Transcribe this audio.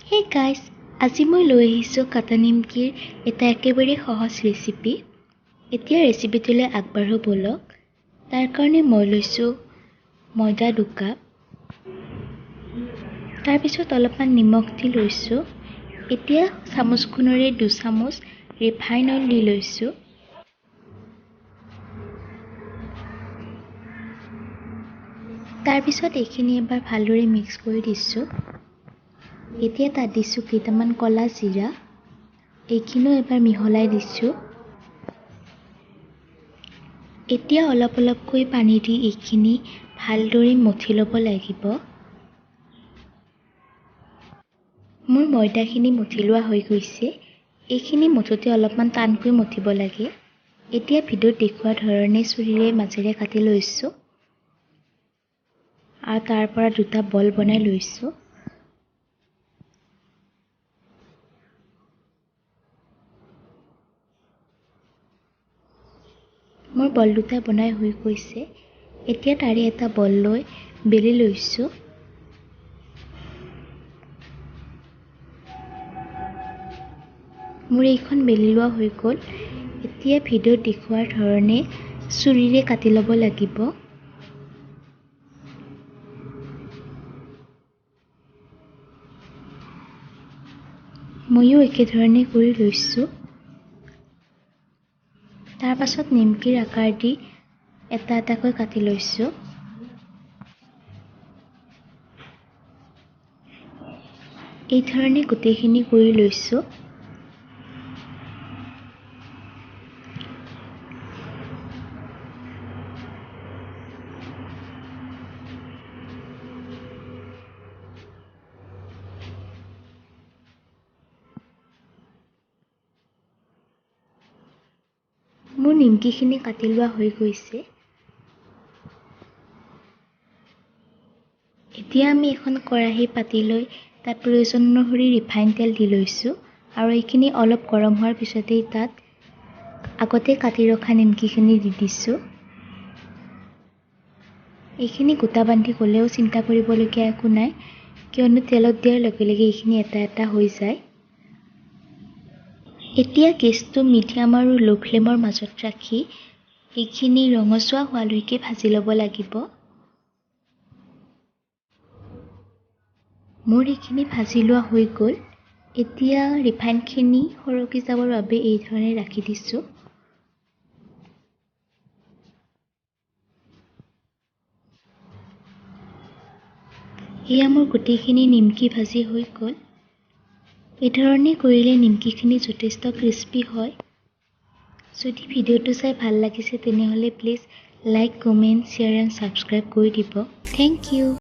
Hey guys, আজি মই লৈ আহিছোঁ কাটা নিমকিৰ এটা একেবাৰে সহজ ৰেচিপি। এতিয়া ৰেচিপিটোলৈ আগবাঢ়ো বলক। তাৰ কাৰণে মই লৈছোঁ ময়দা 2 কাপ। তাৰ পিছত অলপমান নিমখ দি লৈছোঁ। এতিয়া চামুচখনেৰে 2 চামুচ ৰিফাইন অইল দি লৈছোঁ। তাৰ পিছত এইখিনি এবাৰ ভালদৰে মিক্স কৰি দিছোঁ। এতিয়া তাত দিছোঁ কেইটামান কলা জিৰা, এইখিনিও এবাৰ মিহলাই দিছোঁ। এতিয়া অলপকৈ পানী দি এইখিনি ভালদৰে মঠি ল'ব লাগিব। মোৰ ময়দাখিনি মঠি লোৱা হৈ গৈছে। এইখিনি মঠোতে অলপমান টানকৈ মঠিব লাগে। এতিয়া ভিডিঅ'ত দেখুওৱা ধৰণে ছুৰীৰে মাজেৰে কাটি লৈছোঁ আৰু তাৰ পৰা 2টা বল বনাই লৈছোঁ। মোৰ বল 2টা বনাই হৈ গৈছে। এতিয়া তাৰে এটা বল লৈ বেলি লৈছোঁ। মোৰ এইখন বেলি লোৱা হৈ গ'ল। এতিয়া ভিডিঅ'ত দেখুওৱাৰ ধৰণে ছুৰীৰে কাটি ল'ব লাগিব। ময়ো একেধৰণে কৰি লৈছোঁ। তাৰ পাছত নিমকিৰ আকাৰ দি এটা এটাকৈ কাটি লৈছোঁ। এই ধৰণে গোটেইখিনি কৰি লৈছোঁ। মোৰ নিমকিখিনি কাটি লোৱা হৈ গৈছে। এতিয়া আমি এখন কেৰাহী পাতি লৈ তাত প্ৰয়োজন অনুসৰি ৰিফাইন তেল দি লৈছোঁ আৰু এইখিনি অলপ গৰম হোৱাৰ পিছতেই তাত আগতে কাটি ৰখা নিমকিখিনি দি দিছোঁ। এইখিনি গোটা বান্ধি গ'লেও চিন্তা কৰিবলগীয়া একো নাই, কিয়নো তেলত দিয়াৰ লগে লগে এইখিনি এটা এটা হৈ যায়। এতিয়া গেছটো মিডিয়াম আৰু লো ফ্লেমৰ মাজত ৰাখি এইখিনি ৰঙচুৱা হোৱালৈকে ভাজি ল'ব লাগিব। মোৰ এইখিনি ভাজি লোৱা হৈ গ'ল। এতিয়া ৰিফাইনখিনি সৰকি যাবৰ বাবে এই ধৰণে ৰাখি দিছোঁ। এয়া মোৰ গোটেইখিনি নিমকি ভাজি হৈ গ'ল। এই ধৰণে কৰিলে নিমকিখিনি যথেষ্ট ক্ৰিস্পি হয়। যদি ভিডিঅ'টো চাই ভাল লাগিছে তেনেহ'লে please like, comment, share and subscribe কৰি দিব। Thank U.